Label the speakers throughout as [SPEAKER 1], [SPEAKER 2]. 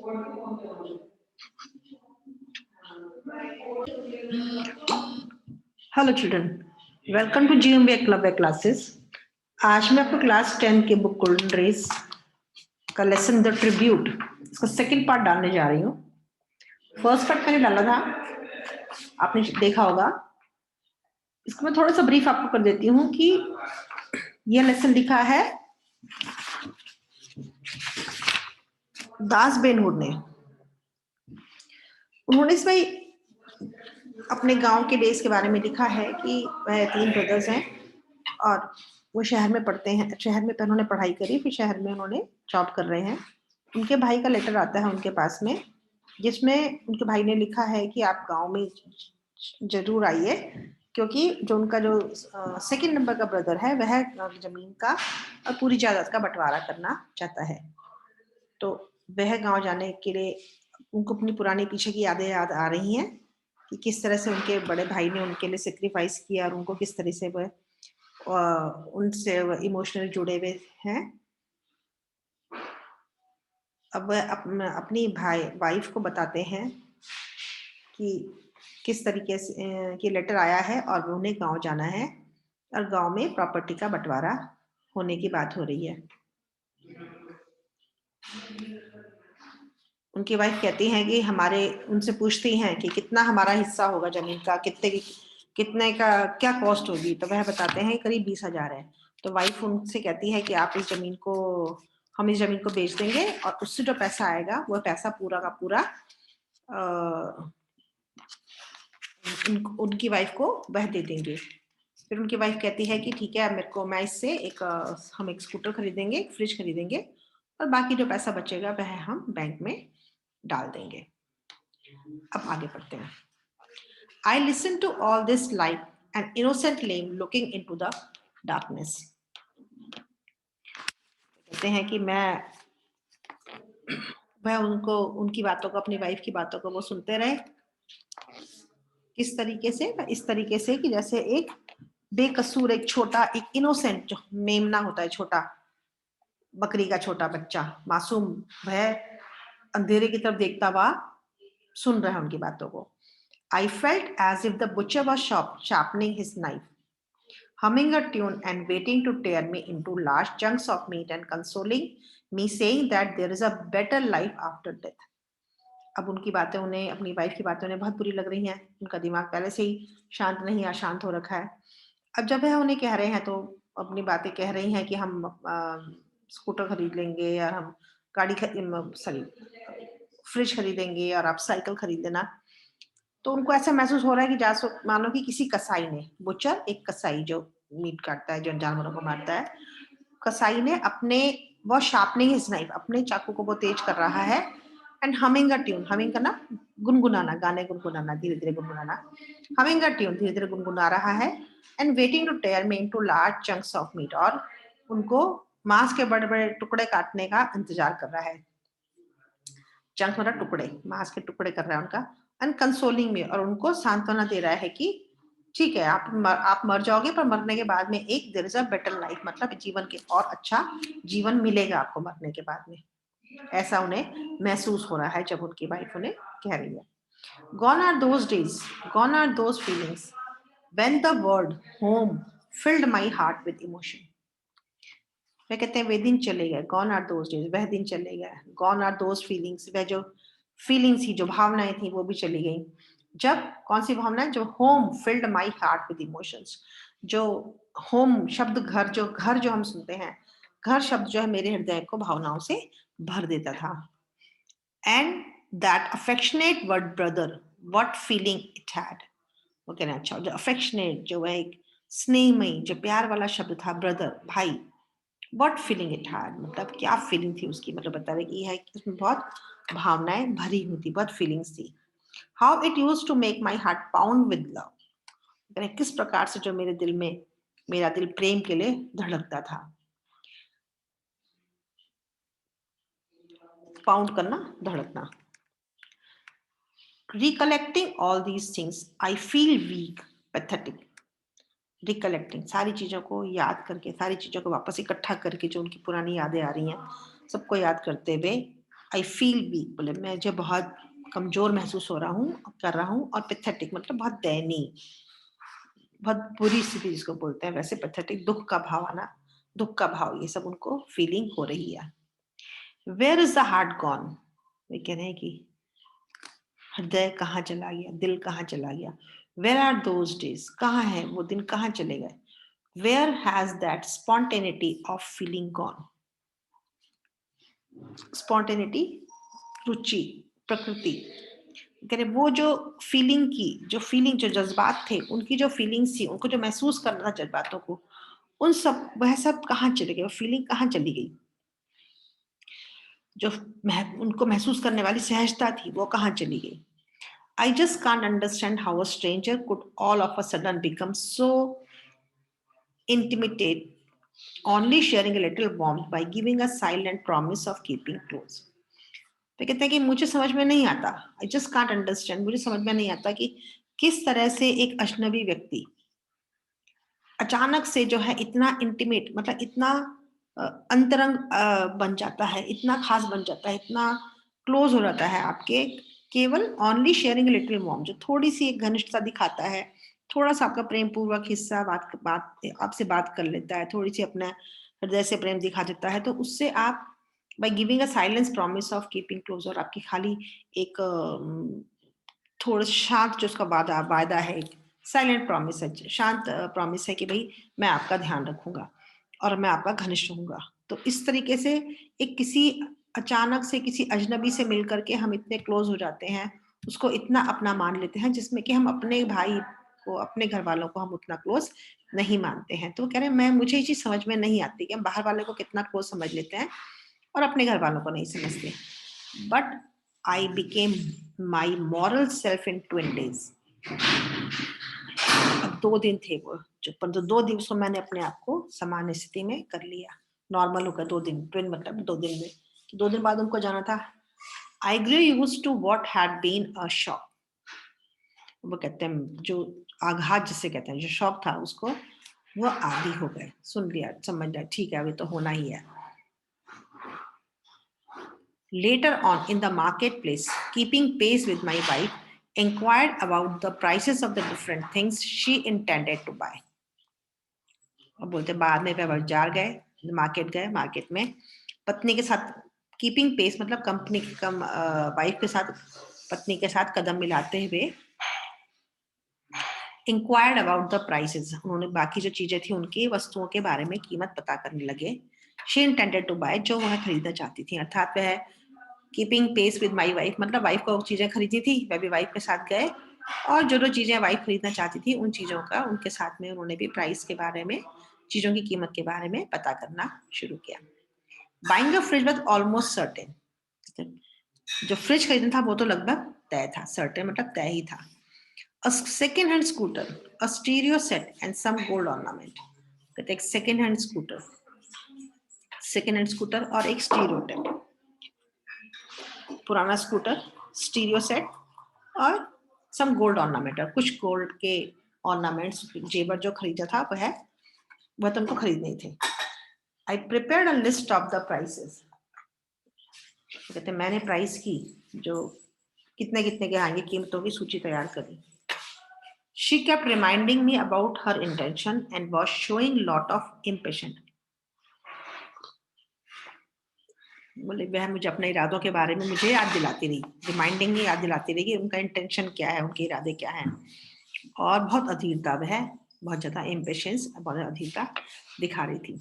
[SPEAKER 1] Hello children, welcome to GMBA club classes. आज मैं आपको क्लास 10 के बुक गोल्डन रेस का लेसन द ट्रिब्यूट, इसका सेकंड पार्ट डालने जा रही हूँ। फर्स्ट पार्ट मैंने डाला था, आपने देखा होगा। इसको मैं थोड़ा सा ब्रीफ आपको कर देती हूँ कि यह लेसन लिखा है दास बेनहुड ने। उन्होंने इसमें अपने गांव के डेज के बारे में लिखा है कि वह 3 ब्रदर्स हैं और वो शहर में पढ़ते हैं। शहर में तो उन्होंने पढ़ाई करी, फिर शहर में उन्होंने जॉब कर रहे हैं। उनके भाई का लेटर आता है उनके पास में, जिसमें उनके भाई ने लिखा है कि आप गांव में जरूर आइए, क्योंकि जो उनका जो सेकंड नंबर का ब्रदर है वह जमीन का और पूरी जायदाद का बंटवारा करना चाहता है। तो वह गांव जाने के लिए उनको अपनी पुरानी पीछे की यादें याद आ रही हैं कि किस तरह से उनके बड़े भाई ने उनके लिए सेक्रीफाइस किया और उनको किस तरह से वह उनसे इमोशनल जुड़े हुए हैं। अब वह अपनी भाई वाइफ को बताते हैं कि किस तरीके से कि लेटर आया है और उन्हें गांव जाना है और गांव में प्रॉपर्टी का बंटवारा होने की बात हो रही है। उनकी वाइफ कहती हैं कि उनसे पूछती हैं कि कितना हमारा हिस्सा होगा जमीन का, कितने का क्या कॉस्ट होगी। तो वह बताते हैं करीब 20,000 है। तो वाइफ उनसे कहती है कि हम इस जमीन को बेच देंगे और उससे जो पैसा आएगा वह पैसा पूरा का पूरा उनकी वाइफ को वह दे देंगे। फिर उनकी वाइफ कहती है कि ठीक है, मैं इससे हम एक स्कूटर खरीदेंगे, एक फ्रिज खरीदेंगे और बाकी जो पैसा बचेगा वह हम बैंक में डाल देंगे। अब आगे बढ़ते हैं। I listened to all this like an innocent lamb looking into the darkness. कहते हैं कि वह उनकी बातों को, अपनी वाइफ की बातों को वो सुनते रहे। किस तरीके से? इस तरीके से कि जैसे एक बेकसूर, एक छोटा, एक इनोसेंट जो मेमना होता है, छोटा बकरी का छोटा बच्चा, मासूम, वह अंधेरे की तरफ देखता हुआ सुन रहा है उनकी बातों को। I felt as if the butcher was sharpening his knife, humming a tune and waiting to tear me into large chunks of meat and consoling me, saying that there is a better life after death. अब उनकी बातें उन्हें, अपनी wife की बातें उन्हें बहुत बुरी लग रही हैं। उनका दिमाग पहले से ही शांत नहीं, अशांत हो रखा है। अब जब वह उन्हें कह रहे हैं तो अपनी बातें कह रही हैं कि हम स्कूटर खरीद लेंगे या हम फ्रिज खरीदेंगे और आप साइकिल खरीद लेना। तो उनको ऐसा महसूस हो रहा है कि मानो कि किसी कसाई ने, बुचर एक कसाई जो मीट काटता है, जो जानवरों को मारता है, कसाई ने वो शार्पनिंग हिज नाइफ, अपने चाकू को वो तेज कर रहा है। And humming a tune, humming करना गुनगुनाना, गाने गुनगुनाना, धीरे धीरे गुनगुनाना। हमिंग अ ट्यून, धीरे धीरे गुनगुना रहा है। And waiting to tear me into large chunks of meat, और उनको मांस के बड़े बड़े टुकड़े काटने का इंतजार कर रहा है। चंक मतलब टुकड़े, मांस के टुकड़े कर रहा है उनका। एंड कंसोलिंग में, और उनको सांत्वना दे रहा है कि ठीक है, आप मर जाओगे, पर मरने के बाद में एक there is a better life, मतलब जीवन के और अच्छा जीवन मिलेगा आपको मरने के बाद में। ऐसा उन्हें महसूस हो रहा है जब उनकी वाइफ उन्हें कह रही है। Gone are those days, gone are those feelings when the word home filled my heart with emotion. वे कहते हैं वे दिन चले गए, गॉन आर दोज डेज, वह दिन चले गए। गॉन आर दोज फीलिंग्स, वह जो फीलिंग्स थी, जो भावनाएं थी, वो भी चली गई। जब कौन सी भावनाएं? जो home field my heart with emotions, जो होम शब्द, घर जो हम सुनते हैं, घर शब्द जो है मेरे हृदय को भावनाओं से भर देता था। And that affectionate word brother, what feeling it had. वो कहना अच्छा, जो अफेक्शनेट, जो वह एक स्नेहमयी, जो प्यार वाला शब्द था, ब्रदर भाई, व्हाट फीलिंग इट हैड, मतलब क्या फीलिंग थी उसकी, मतलब बता रहे कि है कि उसमें बहुत भावनाएं भरी हुई थी, बहुत फीलिंग्स थी। How it used to make my heart pound with love, किस प्रकार से जो मेरा दिल प्रेम के लिए धड़कता था। पाउंड करना, धड़कना। Recollecting all these things I feel weak, pathetic. Recollecting, सारी चीजों को याद करके, सारी चीजों को वापस इकट्ठा करके, जो उनकी पुरानी यादें आ रही हैं, सबको याद करते हुए आई फील वीक, बोले मैं जो बहुत कमजोर महसूस हो रहा हूँ, कर रहा हूँ, और पैथेटिक मतलब बहुत दयनीय, बहुत बुरी स्थिति जिसको बोलते हैं, वैसे पैथेटिक, दुख का भाव आना, दुख का भाव, ये सब उनको फीलिंग हो रही है। Where is the heart gone, वे कह रहे हैं कि हृदय कहाँ चला गया, दिल कहाँ चला गया। वेयर आर दोज डेज, कहाँ है वो दिन, कहाँ चले गए। Where has that spontaneity of feeling gone, spontaneity रुचि, प्रकृति, कह वो जो फीलिंग की, जो फीलिंग, जो जज्बात थे, उनकी जो फीलिंग्स थी, उनको जो महसूस करना था जज्बातों को, उन सब, वह सब कहाँ चले गए, वो फीलिंग कहाँ चली गई, जो उनको महसूस करने वाली सहजता थी वो कहाँ चली गई। I just can't understand how a stranger could all of a sudden become so intimate, only sharing a little warmth by giving a silent promise of keeping close. तो कहते हैं कि मुझे समझ में नहीं आता, आई जस्ट कांट अंडरस्टैंड, मुझे समझ में नहीं आता कि किस तरह से एक अजनबी व्यक्ति अचानक से जो है इतना इंटीमेट, मतलब इतना अंतरंग बन जाता है, इतना खास बन जाता है, इतना क्लोज हो जाता है आपके, केवल ऑनली शेयरिंग लिटिल वार्म, जो थोड़ी सी एक घनिष्ठता दिखाता है, थोड़ा सा आपका प्रेम पूर्वक हिस्सा बात आपसे बात कर लेता है, थोड़ी सी अपना हृदय से प्रेम दिखा देता है, तो उससे आप by giving a silence promise of keeping close, और आपकी खाली एक थोड़ा शांत जो उसका वादा है, एक साइलेंट प्रॉमिस है, शांत प्रॉमिस है कि भाई मैं आपका ध्यान रखूंगा और मैं आपका घनिष्ठ रहूंगा। तो इस तरीके से एक किसी अचानक से किसी अजनबी से मिलकर के हम इतने क्लोज हो जाते हैं, उसको इतना अपना मान लेते हैं, जिसमें कि हम अपने भाई को, अपने घर वालों को हम उतना क्लोज नहीं मानते हैं। तो कह रहे हैं मुझे ये चीज समझ में नहीं आती कि हम बाहर वाले को कितना क्लोज समझ लेते हैं और अपने घर वालों को नहीं समझते। But I became my moral self in 2 days। 2 दिन थे वो, जो परंतु 2 दिवसों मैंने अपने आप को सामान्य स्थिति में कर लिया, नॉर्मल होकर 2 दिन, ट्विन मतलब 2 दिन में, 2 दिन बाद उनको जाना था। I grew used to what had been a shock, वो कहते हैं जो आघात जिसे कहते हैं, जो शॉक था उसको वो आदी हो गए, सुन लिया, समझ लिया, ठीक है अभी तो होना ही है। Later on in the marketplace, keeping pace with my wife, inquired about the prices of the different things she intended to buy. और बोलते बाद में वे बाजार गए, मार्केट में पत्नी के साथ कीपिंग पेस मतलब कंपनी वाइफ के साथ, पत्नी के साथ कदम मिलाते हुए इंक्वायर्ड अबाउट द प्राइसेस, उन्होंने बाकी जो चीजें थी उनकी वस्तुओं के बारे में कीमत पता करने लगे। शी इंटेंडेड टू बाय, जो वह खरीदना चाहती थी, अर्थात वह keeping pace with my wife मतलब वाइफ को चीजें खरीदी थी, वह भी वाइफ के साथ गए और जो चीजें वाइफ खरीदना चाहती थी उन चीजों का उनके साथ में उन्होंने भी प्राइस के बारे में, चीजों की कीमत के बारे में पता करना शुरू किया। Buying a fridge was almost certain, जो फ्रिज खरीदना था वो तो लगभग तय था, सर्टेन मतलब तय ही था। A second-hand scooter, a stereo set, and some gold ornament. कहते एक सेकेंड हैंड स्कूटर और एक स्टीरियो टेप, पुराना स्कूटर, स्टीरियो सेट और सम गोल्ड ऑर्नामेंट, और कुछ गोल्ड के ऑर्नामेंट्स, जेवर जो खरीदा था वह तो उनको खरीदने थे। आई prepared a list of the prices, कहते मैंने प्राइस की जो कितने कितने के आएंगे कीमतों की सूची तैयार करी। She kept reminding me about her intention and was showing lot of impatience. बोले वह मुझे अपने इरादों के बारे में मुझे याद दिलाती रही, रिमाइंडिंग में याद दिलाती रही कि उनका इंटेंशन क्या है, उनके इरादे क्या हैं, और बहुत अधीरता, वह बहुत ज्यादा इम्पेशेंस, बहुत अधीरता दिखा रही थी।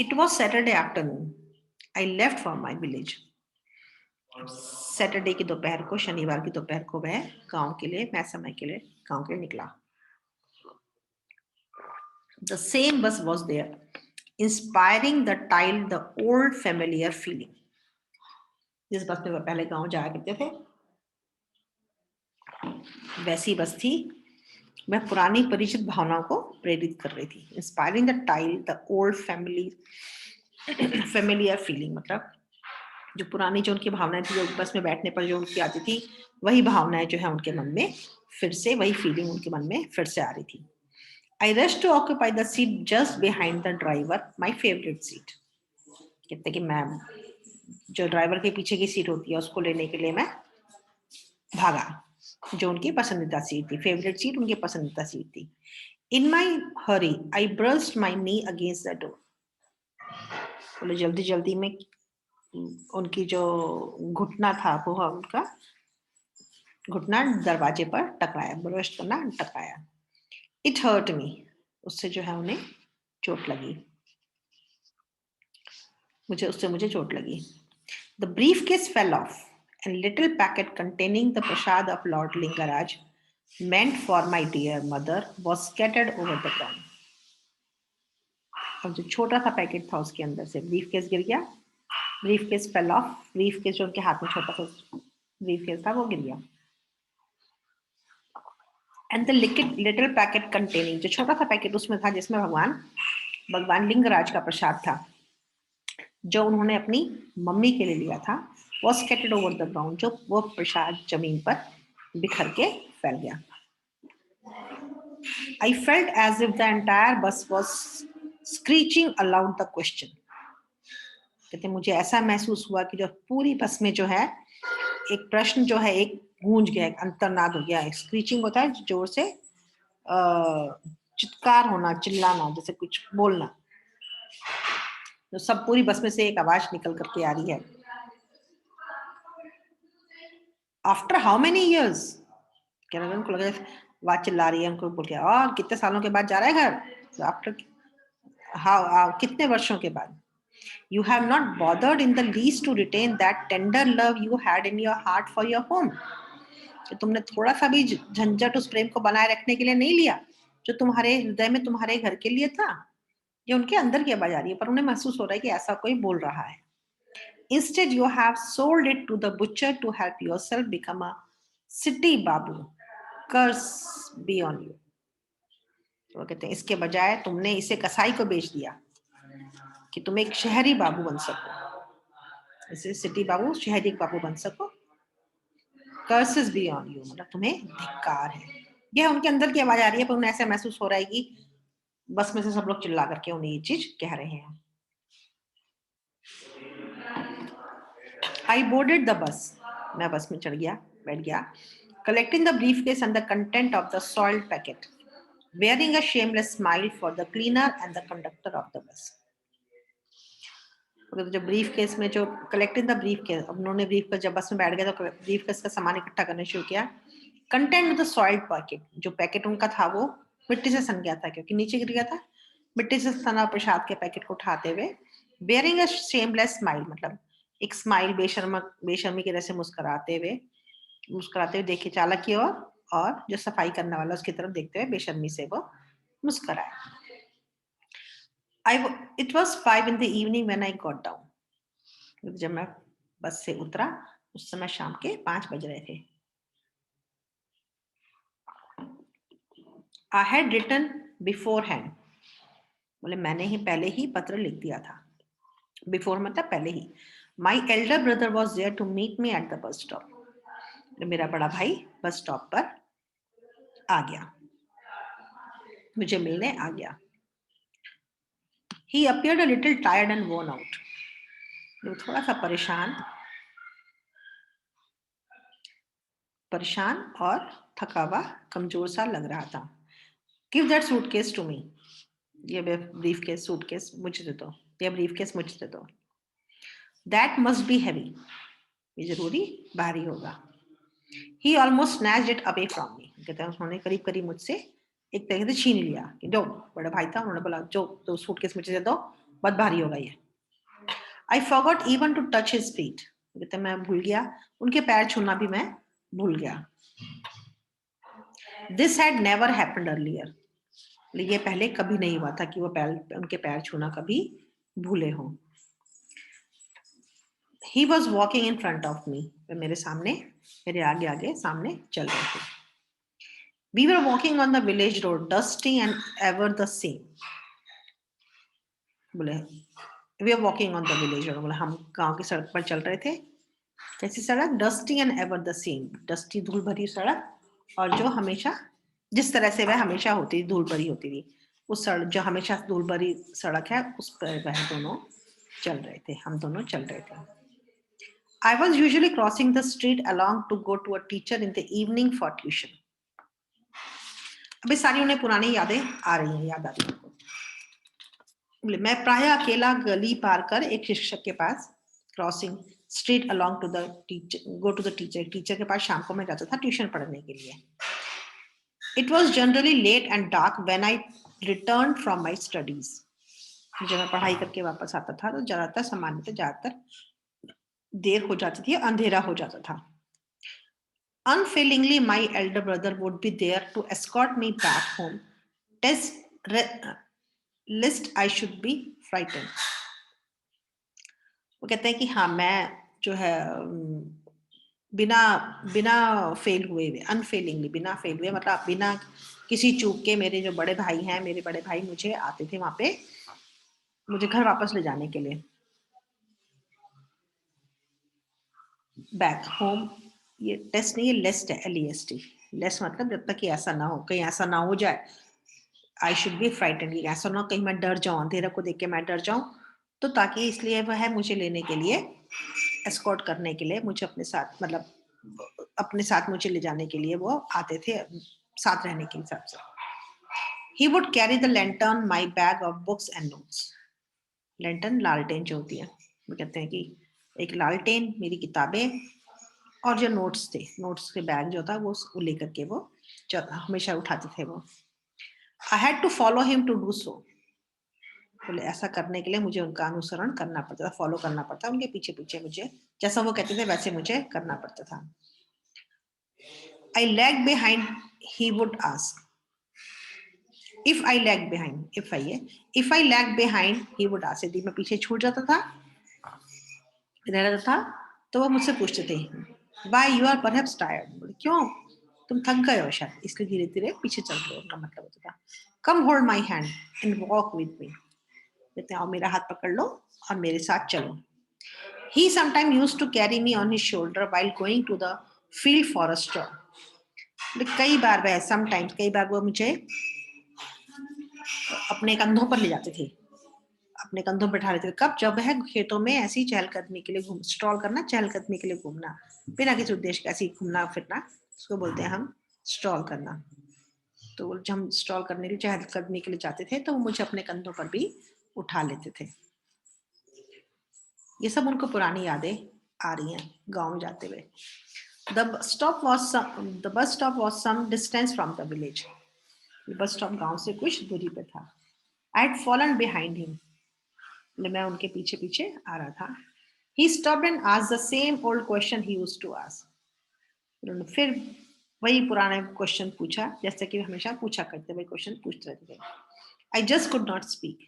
[SPEAKER 1] It was Saturday afternoon, I left for my village. Saturday की दोपहर को, शनिवार की दोपहर को वह गांव के लिए, मैं समय के लिए गांव के लिए निकला। The same bus was there, inspiring the child the old familiar feeling. जिस बस में वह पहले गांव जाया करते थे वैसी बस थी, वह पुरानी परिचित भावनाओं को प्रेरित कर रही थी। Inspiring the child the old familiar feeling मतलब जो पुरानी जो उनकी भावनाएं थी, जो बस में बैठने पर जो उनकी आती थी, वही भावनाएं जो है उनके मन में फिर से, वही फीलिंग उनके मन में फिर से आ रही थी। I rushed to occupy the seat just behind the driver, my favorite seat. कहते कि मैं जो ड्राइवर के पीछे की सीट होती है उसको लेने के लिए मैं भागा, जो उनकी पसंदीदा सीट थी, फेवरेट सीट उनकी पसंदीदा सीट थी। In my hurry I burst my knee against the door. बोले जल्दी जल्दी में उनकी जो घुटना था वो उनका घुटना दरवाजे पर टकराया, ब्रश करना टकराया। इट हर्ट मी, उससे जो है उन्हें चोट लगी, मुझे चोट लगी। The briefcase fell off and little packet containing the prasad of Lord Lingaraj meant for my dear mother was scattered over the ground. और जो छोटा सा पैकेट था उसके अंदर से ब्रीफकेस गिर गया, ब्रीफकेस फेल ऑफ, ब्रीफकेस जो उनके हाथ में छोटा सा ब्रीफकेस था वो गिर गया। And the little packet containing, जो छोटा सा पैकेट उसमें था जिसमें भगवान लिंगराज का प्रसाद था जो उन्होंने अपनी मम्मी के लिए लिया था, was scattered over the ground, जो वो प्रसाद जमीन पर बिखर के फैल गया। I felt as if the entire bus was screeching aloud the question. कहते मुझे ऐसा महसूस हुआ कि जो पूरी बस में जो है एक प्रश्न जो है एक गूंज गया, एक अंतर्नाद हो गया। स्क्रीचिंग होता है जोर से चित्कार होना, चिल्लाना, जैसे कुछ बोलना। तो सब पूरी बस में से एक आवाज निकल करके आ रही है। आफ्टर हाउ मेनी ईयर्स, क्या लगा उनको, लगा आवाज चिल्ला रही है, उनको बोल के और कितने सालों के बाद जा रहा है घर, तो आफ्टर हाउ कितने वर्षों के बाद। You have not bothered in the least to retain that tender love you had in your heart for your home. कि तुमने थोड़ा सा भी झंझट उस प्रेम को बनाए रखने के लिए नहीं लिया जो तुम्हारे हृदय में तुम्हारे घर के लिए था। ये उनके अंदर की आवाज आ रही है, पर उन्हें महसूस हो रहा है कि ऐसा कोई बोल रहा है। Instead, you have sold it to the butcher to help yourself become a city babu. Curse be on you. तो कहते हैं इसके बजाय तुमने इसे कसाई को बेच दिया कि तुम एक शहरी बाबू बन सको, इसे सिटी बाबू, शहरी बाबू बन सको। कर्सेस बी ऑन यू, मतलब तुम्हें धिक्कार है। यह उनके अंदर की आवाज आ रही है, पर उन्हें ऐसा महसूस हो रहा है कि बस में से सब लोग चिल्ला करके उन्हें ये चीज कह रहे हैं। आई बोर्डेड द बस, मैं बस में चढ़ गया, बैठ गया। Collecting the briefcase and the content of the salt packet, wearing a shameless smile for the cleaner and the conductor of the bus. तो जो ब्रीफ केस में जो कलेक्टिंग द ब्रीफ केस, उन्होंने ब्रीफ केस जब बस में बैठ गया तो ब्रीफ केस का सामान इकट्ठा करना शुरू किया। Content of the soiled packet, जो पैकेट उनका था वो मिट्टी से सन गया था क्योंकि नीचे गिर गया था। मिट्टी से सना प्रसाद के पैकेट को उठाते हुए बेयरिंग अ शेमलेस स्माइल, मतलब एक स्माइल बेशर्मी की तरह से मुस्कुराते हुए देखे चालक की ओर, और जो सफाई करने वाला उसकी तरफ देखते हुए बेशर्मी से वो मुस्कुराया। It was 5 in the evening when I got down. जब मैं बस से उतरा उस समय शाम के 5 बज रहे थे। I had written beforehand, बोले मैंने ही पहले ही पत्र लिख दिया था। Before मतलब पहले ही। My elder brother was there to meet me at the bus stop. मेरा बड़ा भाई बस स्टॉप पर आ गया, मुझे मिलने आ गया। He appeared a little tired and worn out. वो थोड़ा सा परेशान और थका हुआ, कमजोर सा लग रहा था। Give that suitcase to me. ये ब्रीफकेस सूटकेस मुझे दे दो, ये ब्रीफकेस मुझे दे दो। That must be heavy. ये जरूरी भारी होगा। He almost snatched it away from me. कहते हैं उन्होंने करीब करीब मुझसे एक तरीके से छीन लिया कि जो बड़ा भाई था उन्होंने बोला जो तो सूटकेस मुझे दे दो, बहुत भारी होगा ये। I forgot even to touch his feet. कहते मैं भूल गया, उनके पैर छूना भी मैं भूल गया। This had never happened earlier. ये पहले कभी नहीं हुआ था कि वो उनके पैर छूना कभी भूले हों। He was walking in front of me. मेरे आगे सामने चल रहे थे। We were walking on the village road, dusty and ever the same. बोले we were walking on the village road, बोले हम गांव की सड़क पर चल रहे थे। कैसी सड़क? Dusty and ever the same. Dusty धूल भरी सड़क, और जो हमेशा जिस तरह से वह हमेशा होती धूल भरी होती थी, उस सड़क जो हमेशा धूल भरी सड़क है उस पर वह दोनों चल रहे थे, हम दोनों चल रहे थे। I was usually crossing the street along to go to a teacher in the evening for tuition. अभी सारी उन्हें पुरानी यादें आ रही हैं, याद आ रही है। बोले मैं प्राय अकेला गली पार कर एक शिक्षक के पास crossing street along to the teacher go to the teacher, teacher के पास शाम को मैं जाता था ट्यूशन पढ़ने के लिए। It was generally late and dark when I return from my studies. जब मैं पढ़ाई करके वापस आता था तो ज्यादातर सामान्यतः ज्यादातर देर हो जाती थी, अंधेरा हो जाता था। Unfailingly, my elder brother would be there to escort me back home, lest I should be frightened. वो कहते हैं कि हाँ मैं जो है बिना बिना फेल हुए, अनफेलिंगली बिना फेल हुए मतलब बिना किसी चूक के मेरे जो बड़े भाई हैं, मेरे बड़े भाई मुझे आते थे वहां पे मुझे घर वापस ले जाने के लिए। बैक होम, ये टेस्ट नहीं है, लेस्ट है, LEST। लेस्ट मतलब जब तक कि ऐसा ना हो, कहीं ऐसा ना हो जाए, आई शुड बी फ्राइटेंड, ऐसा ना कहीं मैं डर जाऊं, अंधेरा को देख के मैं डर जाऊं, तो ताकि इसलिए वह है मुझे लेने के लिए, एस्कॉर्ट करने के लिए मुझे अपने साथ मतलब अपने साथ मुझे ले जाने के लिए वो आते थे, साथ रहने के हिसाब से। He would carry the lantern, my bag of books and notes. Lantern लालटेन जो होती है, वो कहते हैं कि एक लालटेन, मेरी किताबें और जो नोट्स थे, नोट्स के बैग जो था वो लेकर के वो हमेशा उठाते थे वो। I had to follow him to do so. बोले ऐसा करने के लिए मुझे उनका अनुसरण करना पड़ता था, फॉलो करना पड़ता, उनके पीछे पीछे मुझे जैसा वो कहते थे वैसे मुझे करना पड़ता था। I lagged behind, he would ask. If I lagged behind, if I lagged behind, he would ask. यदि मैं पीछे छूट जाता था, रह जाता था, तो वो मुझसे पूछते थे, Why you are perhaps tired? बोले क्यों? तुम थक गए हो शायद, इसलिए धीरे धीरे पीछे चल रहे हो, उनका मतलब होता था। Come hold my hand and walk with me. कहते हैं आओ मेरा हाथ पकड़ लो और मेरे साथ चलो। He sometimes used to carry me on his shoulder while going to the field for a straw. कई बार वह sometimes कई बार वो मुझे अपने कंधों पर ले जाते थे, अपने कंधों पर बैठा लेते थे। कब? जब वह खेतों में ऐसी चहलकदमी के लिए घूम, स्ट्रॉल करना, चहलकदमी के लिए घूमना, बिना किसी उद्देश्य के ऐसी घूमना फिरना, उसको बोलते हैं हम स्ट्रॉल करना। तो जब हम स्ट्रॉल करने के लिए, चहलकदमी के लिए जाते थे तो वो मुझे अपने कंधों पर भी उठा लेते थे। ये सब उनको पुरानी यादें आ रही हैं गांव में जाते हुए। The bus stop was some distance from the village. Bus stop गांव से कुछ दूरी पे था। I had fallen behind him. मैं उनके पीछे पीछे आ रहा था। He stopped and asked the same old question he used to ask. उन्होंने फिर वही पुराना क्वेश्चन पूछा जैसे कि हमेशा पूछा करते, वही क्वेश्चन पूछते रहते थे। I just could not speak.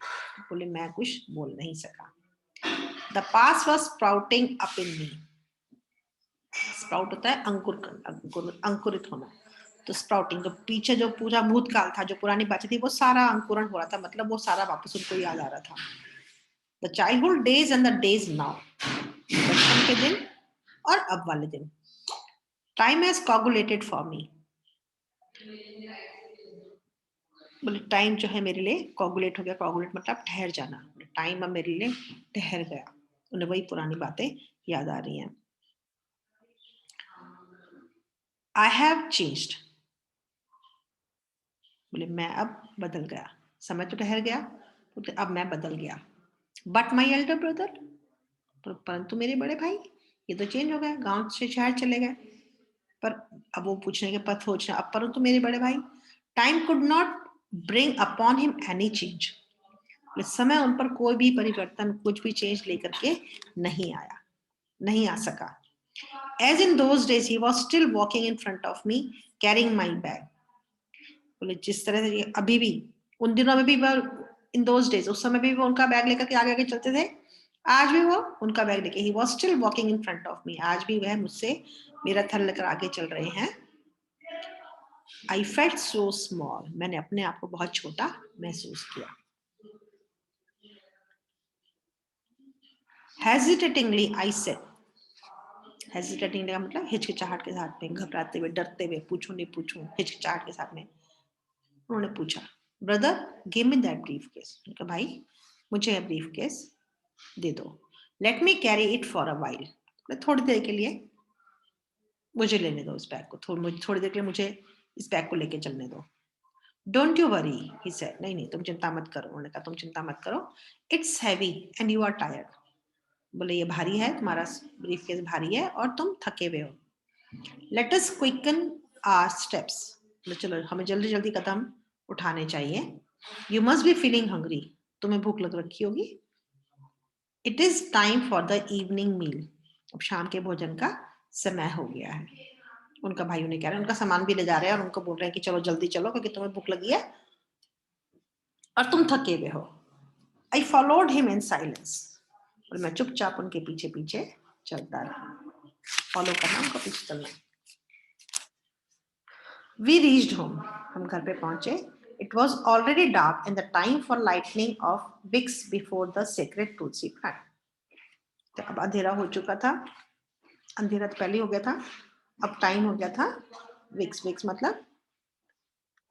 [SPEAKER 1] बोले मैं कुछ बोल नहीं सका। The past was sprouting up in me. Sprout होता है अंकुरित होना, तो स्प्राउटिंग, तो पीछे जो पूरा भूतकाल था, जो पुरानी बातें थी, वो सारा अंकुरण हो रहा था, मतलब वो सारा वापस उनको याद आ रहा था। The childhood days and the days now, बचपन के दिन और अब वाले दिन। Time has coagulated for me, बोले टाइम जो है मेरे लिए कोगुलेट हो गया, कोगुलेट मतलब ठहर जाना, टाइम अब मेरे लिए ठहर गया। उन्हें वही पुरानी बातें याद आ रही हैं। आई हैव चेंज्ड, बोले मैं अब बदल गया, समय तो ठहर गया, तो अब मैं बदल गया। बट माई एल्डर ब्रदर, परंतु मेरे बड़े भाई ये तो चेंज हो गए, गांव से शहर चले गए। पर अब वो पूछने के पथ सोचना, अब परंतु मेरे बड़े भाई, time could not bring upon him any change, समय उन पर कोई भी परिवर्तन, कुछ भी चेंज लेकर के नहीं आया, नहीं आ सका। As in those days, he was still walking in front of me, carrying my bag. बोले जिस तरह से अभी भी, उन दिनों में भी इन दोज डेज, उस समय भी वो उनका बैग लेकर के आगे आगे चलते थे, आज भी वो उनका बैग लेके, he was still walking in front of me, आज भी वह मुझसे मेरा थल लेकर आगे चल रहे हैं। आई फेल्ट सो स्मॉल, मैंने अपने आप को बहुत छोटा महसूस किया। हेजिटेटिंगली आई सेड, हेजिटेटिंग का मतलब हिचकिचाहट के साथ में, घबराते हुए, डरते हुए, पूछूं नहीं पूछूं, हिचकिचाहट के साथ में उन्होंने पूछा, brother give me that brief case, उनका भाई मुझे ब्रीफ केस दे दो, let me carry it for a while, थोड़ी देर के लिए मुझे लेने दो इस बैग को, थोड़ी देर के लिए मुझे इस बैग को लेके चलने दो। Don't you worry, he said, नहीं नहीं तुम चिंता मत करो, उन्होंने कहा तुम चिंता मत करो, it's heavy and you are tired, बोले ये भारी है, तुम्हारा ब्रीफकेस भारी है और तुम थके हुए हो, let us quicken our steps, चलो हमें जल्दी जल्दी कदम उठाने चाहिए, you must be feeling hungry, तुम्हें भूख लग रखी होगी, it is time for the evening meal, अब शाम के भोजन का समय हो गया है। उनका भाई उन्हें कह रहे हैं, उनका सामान भी ले जा रहे हैं और उनको बोल रहे हैं कि चलो जल्दी चलो क्योंकि तुम्हें भूख लगी है और तुम थके हुए हो। I followed him in silence, और मैं चुपचाप उनके पीछे पीछे चलता रहा, फॉलो करना, उनको पीछे चलना। वी रीच्ड होम, हम घर पे पहुंचे, it was already dark and the time for lightning of wicks before the sacred tulsi plant, तो अब अंधेरा हो चुका था, अंधेरा तो पहले हो गया था, अब टाइम हो गया था विक्स, विक्स मतलब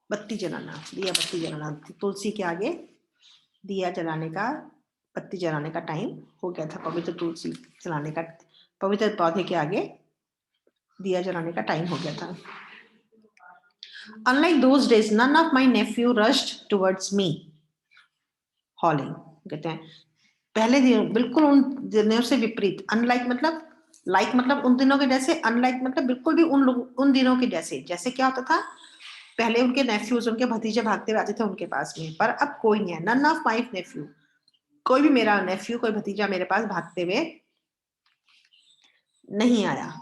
[SPEAKER 1] बत्ती जलाना, दिया बत्ती जलाना, तुलसी के आगे दिया जलाने का, बत्ती जलाने का टाइम हो गया था, पवित्र तुलसी जलाने का, पवित्र पौधे के आगे दिया जलाने का टाइम हो गया था। Unlike those days, none of my nephew rushed towards me, hauling, कहते हैं पहले दिन बिल्कुल उन दिनों से विपरीत, अनलाइक मतलब लाइक मतलब उन दिनों के जैसे, अनलाइक मतलब बिल्कुल भी उन दिनों के जैसे, जैसे क्या होता था पहले उनके नेफ्यूज, उनके भतीजे भागते हुए आते थे उनके पास में, पर अब कोई नहीं है, नन ऑफ माई नेफ्यू, कोई भी मेरा नेफ्यू, कोई भतीजा मेरे पास भागते हुए नहीं आया।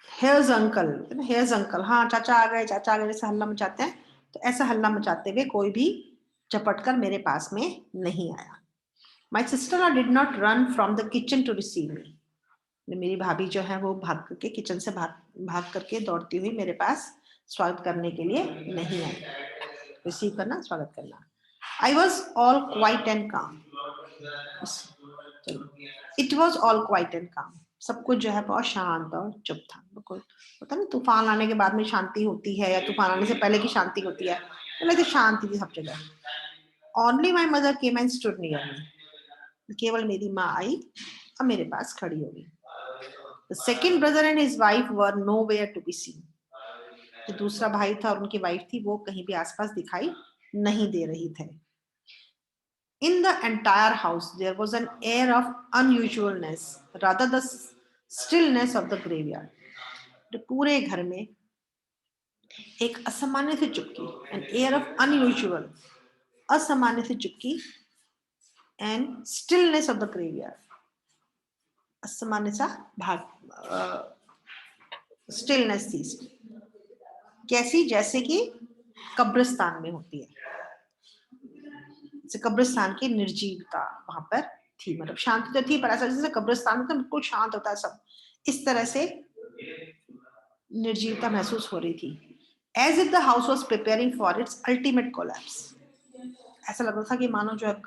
[SPEAKER 1] हेयर्स अंकल, हेयर्स अंकल, हाँ चाचा आ गए, चाचा आ गए, जैसे हल्ला मचाते हैं, तो ऐसा हल्ला मचाते हुए कोई भी झपट कर मेरे पास में नहीं आया। My sister did not run from the kitchen to receive me, मेरी भाभी जो है वो भाग करके किचन से भाग करके दौड़ती हुई मेरे पास स्वागत करने के लिए नहीं आई, रिसीव करना, स्वागत करना। I was all quiet and calm, it was all quiet and calm, सब कुछ जो है बहुत शांत और चुप था, बिल्कुल होता ना तूफान आने के बाद में शांति होती है या तूफान आने से पहले की शांति होती है, तो शांति थी सब जगह। Only my mother came and stood near me, केवल मेरी माँ आई और मेरे पास खड़ी हो गई। The second brother and his wife were nowhere to be seen, जो दूसरा भाई था और उनकी वाइफ थी वो कहीं भी आसपास दिखाई नहीं दे रही थे। In the entire house there was an air of unusualness, rather the stillness of the graveyard, जो पूरे घर में एक असामान्य सी चुप्पी, an air of unusual, असामान्य सी चुप्पी, and stillness of the graveyard, असामान्य सा भाग, स्टिलनेस थी, कैसी, जैसे कि कब्रिस्तान में होती है, जैसे कब्रिस्तान की निर्जीवता वहां पर थी, मतलब शांति तो थी पर ऐसा जैसे कब्रिस्तान में तो बिल्कुल शांत होता है सब, इस तरह से निर्जीवता महसूस हो रही थी। As if the house was preparing for its ultimate collapse, ऐसा लग रहा था कि मानो जो है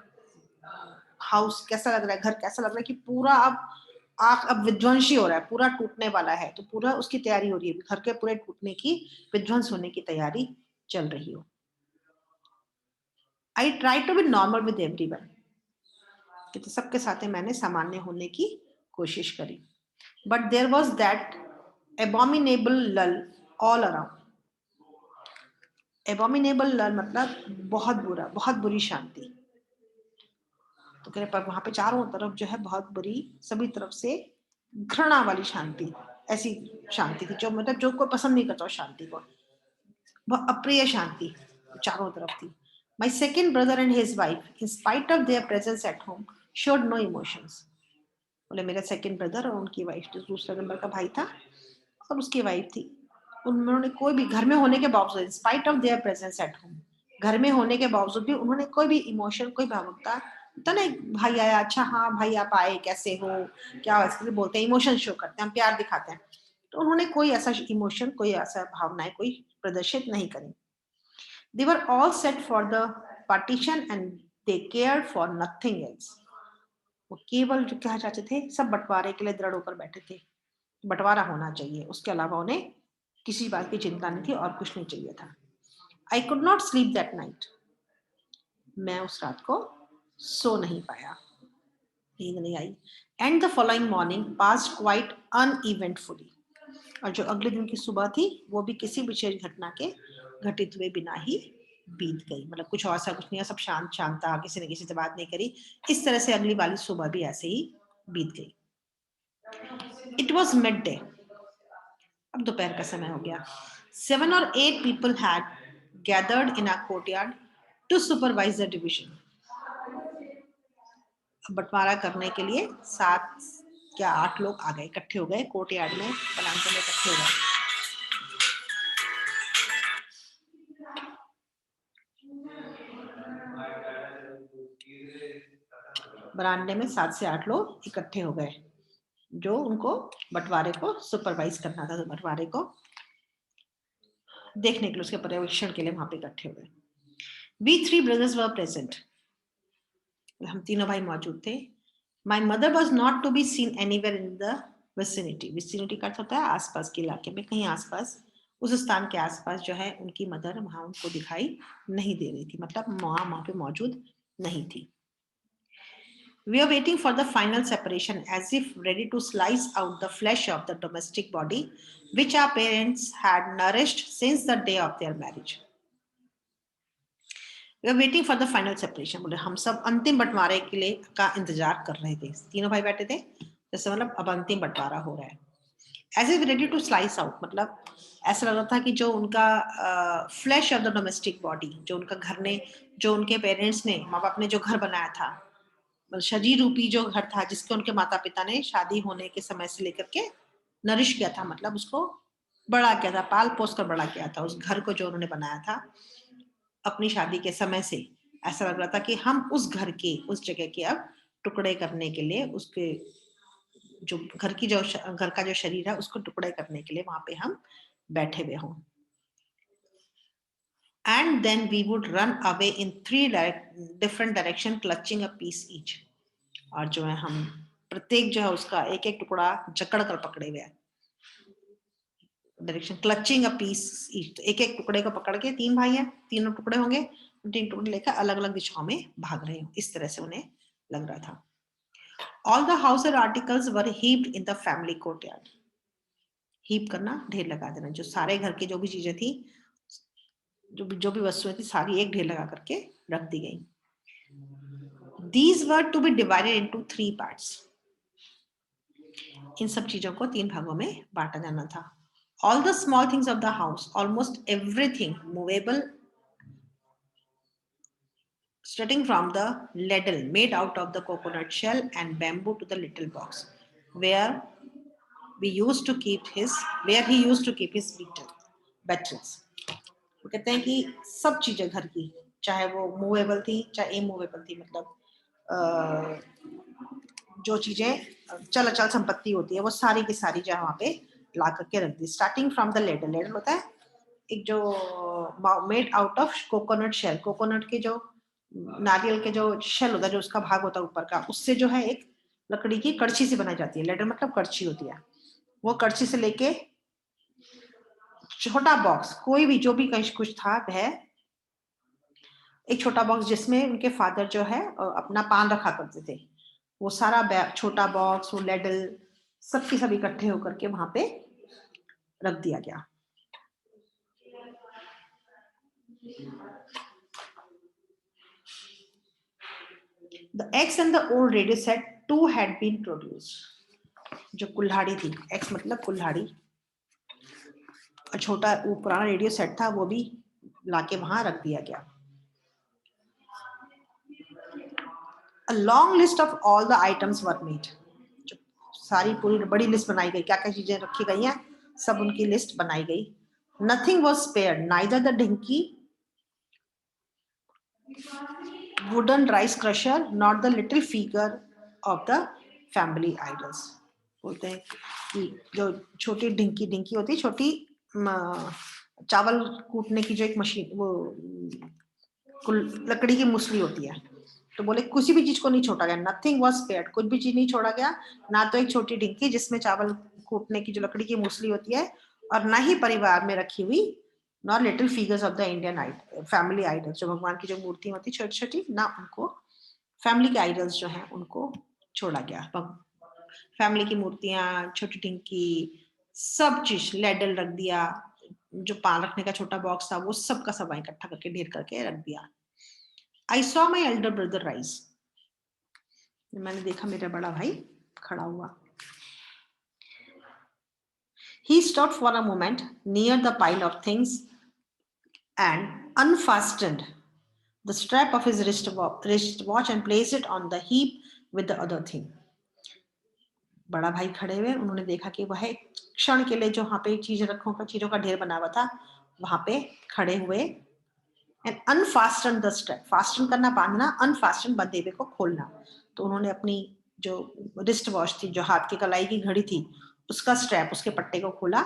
[SPEAKER 1] हाउस कैसा लग रहा है, घर कैसा लग रहा है कि पूरा अब विध्वंसी हो रहा है, पूरा टूटने वाला है, तो पूरा उसकी तैयारी हो रही है, घर के पूरे टूटने की, विध्वंस होने की तैयारी चल रही हो। I try to be normal with everyone, तो सबके साथ मैंने सामान्य होने की कोशिश करी, but there was that abominable lull all around, abominable lull मतलब बहुत बुरा, बहुत बुरी शांति, तो कह रहे पर वहां पे चारों तरफ जो है बहुत बुरी, सभी तरफ से घृणा वाली शांति, ऐसी शांति थी जो मतलब जो कोई पसंद नहीं करता शांति को, वह अप्रिय शांति चारों तरफ थी। My second brother and his wife, in spite of their presence at home, showed no emotions. बोले मेरा सेकंड ब्रदर और उनकी वाइफ, जो दूसरा नंबर का भाई था और उसकी वाइफ थी, उन्होंने कोई भी घर में होने के बावजूद, in spite of their presence at home, घर में होने के बावजूद भी उन्होंने कोई भी इमोशन, कोई भावुकता, तो ना भाई आया, अच्छा हाँ भाई आप आए, कैसे हो, क्या ऐसे बोलते हैं, इमोशन शो करते हैं, हम प्यार दिखाते हैं, तो उन्होंने कोई ऐसा इमोशन, कोई ऐसा भावनाएं कोई प्रदर्शित नहीं करी। They were all set for the partition and they cared for nothing else. वो केवल जो क्या चाहते थे, सब बंटवारे के लिए दृढ़ होकर बैठे थे, बंटवारा होना चाहिए, उसके अलावा उन्हें किसी बात की चिंता नहीं थी और कुछ नहीं चाहिए था। I could not sleep that night. मैं उस रात को सो नहीं पाया। नींद नहीं आई। And the following morning passed quite uneventfully, और जो अगले दिन की सुबह थी वो भी किसी विशेष घटना के घटित हुए बिना ही बीत गई। मतलब कुछ और सा कुछ नहीं, सब शांत शांत था, किसी ने किसी से बात नहीं करी, इस तरह से अगली वाली सुबह भी ऐसे ही बीत गई। इट वॉज मिड डे, अब दोपहर का समय हो गया। 7 or 8 people had gathered in a courtyard to supervise the division. बंटवारा करने के लिए 7 या 8 लोग आ गए, इकट्ठे हो गए कोर्टयार्ड में, पलांटे में इकट्ठे हो गए। बरामदे में 7 से 8 लोग इकट्ठे हो गए जो उनको बंटवारे को सुपरवाइज करना था, तो बंटवारे को देखने के लिए, उसके पर्यवेक्षण के लिए वहां पे इकट्ठे हो गए। We 3 brothers were present. हम तीनों भाई मौजूद थे। My mother was not to be seen anywhere in the vicinity. Vicinity का अर्थ होता है आसपास के इलाके में, कहीं आसपास, उस स्थान के आसपास जो है उनकी मदर वहां उनको दिखाई नहीं दे रही थी, मतलब वहां पे मौजूद नहीं थी। We are waiting for the final separation, as if ready to slice out the flesh of the domestic body which our parents had nourished since the day of their marriage. We are waiting for the final separation. बोले हम सब अंतिम बंटवारे के लिए का इंतजार कर रहे थे, तीनों भाई बैठे थे, जैसे मतलब अब अंतिम बंटवारा हो रहा है। As if ready to slice out, मतलब ऐसा लग रहा था कि जो उनका flash of the domestic body, जो उनका घर ने, जो उनके पेरेंट्स ने, माँ बाप ने जो घर बनाया था, शरीर रूपी जो घर था जिसके उनके माता पिता ने शादी होने के समय से लेकर के नरिश किया था, मतलब उसको बड़ा किया था, पाल पोस कर बड़ा किया था, उस घर को जो उन्होंने बनाया था अपनी शादी के समय से, ऐसा लग रहा था कि हम उस घर के, उस जगह के अब टुकड़े करने के लिए, उसके जो घर की, जो घर का जो शरीर है उसको टुकड़े करने के लिए वहां पे हम बैठे हुए हों। And then we would run away in 3 different direction clutching a piece each. और जो है हम प्रत्येक जो है उसका एक एक टुकड़ा जकड़ कर पकड़े हुए हैं, direction clutching a piece each, एक एक टुकड़े को पकड़ के, 3 भाई हैं, तीनों टुकड़े होंगे, 3 टुकड़े लेकर अलग अलग दिशाओं में भाग रहे हो, इस तरह से उन्हें लग रहा था। All the household articles were heaped in the family courtyard. Heap करना, ढेर लगा देना, जो सारे घर की जो भी चीजें थी, जो भी वस्तुएं थी, सारी एक ढेर लगा करके रख दी गई। These were to be divided into 3 parts. इन सब चीजों को 3 भागों में बांटा जाना था। All the small things of the house, almost everything movable, starting from the ladle made out of the coconut shell and bamboo to the little box where he used to keep his battles. वो कहते हैं कि सब चीजें घर की, चाहे वो मूवेबल थी चाहे इमूवेबल थी, मतलब जो चीजें चल अचल संपत्ति होती है वो सारी की सारी जो है वहां पे ला करके रख दी। Starting from the ladle, ladle होता है एक जो made out of coconut shell, coconut के जो नारियल के जो शेल होता है, जो उसका भाग होता है ऊपर का, उससे जो है एक लकड़ी की कड़छी से बनाई जाती है। लेडल मतलब कड़छी होती है, वो कड़छी से लेके छोटा बॉक्स, कोई भी जो भी कहीं कुछ था, वह एक छोटा बॉक्स जिसमें उनके फादर जो है अपना पान रखा करते थे, वो सारा छोटा बॉक्स, वो लेडल, सबके सब इकट्ठे होकर के वहां पे रख दिया गया। The eggs and the old radio set too had been produced. जो कुल्हाड़ी थी, एक्स मतलब कुल्हाड़ी, और छोटा वो पुराना रेडियो सेट था वो भी लाके वहां रख दिया गया। A long list of all the items were made. सारी पूरी बड़ी लिस्ट बनाई गई, क्या क्या चीजें रखी गई हैं, सब उनकी लिस्ट बनाई गई। Nothing was spared, neither the dinky wooden rice crusher nor the little figure of the family idols. बोलते हैं कि जो छोटी ढिंकी होती है, छोटी चावल कूटने की जो एक मशीन, वो लकड़ी की मुसली होती है, तो बोले किसी भी चीज को नहीं छोड़ा गया। नथिंग वाज स्पेयर्ड, कुछ भी चीज नहीं छोड़ा गया, ना तो एक छोटी ढिंकी जिसमें चावल कूटने की जो लकड़ी की मुसली होती है, और ना ही परिवार में रखी हुई, not little figures of the Indian family idols, जो भगवान की जो मूर्ति होती छोटी छोटी, ना उनको फैमिली के आइडल्स जो हैं उनको छोड़ा गया। फैमिली की मूर्तियां, छोटी टिंकी, सब चीज लेडल रख दिया, जो पान रखने का छोटा बॉक्स था वो सब का सब इकट्ठा करके ढेर करके रख दिया। I saw my elder brother rise, मैंने देखा मेरा बड़ा भाई खड़ा हुआ। He stopped for a moment near the pile of things and unfastened the strap of his wristwatch and placed it on the heap with the other thing. बड़ा भाई खड़े हुए, उन्होंने देखा कि वह एक क्षण के लिए जो वहां पे चीजों का ढेर बना हुआ था वहां पे खड़े हुए एंड अनफास्टन द स्ट्रैप, फास्टन करना बांधना, अनफास्टन बंधे हुए को खोलना। तो उन्होंने अपनी जो रिस्ट वॉच थी, जो हाथ की कलाई की घड़ी थी, उसका स्ट्रैप, उसके पट्टे को खोला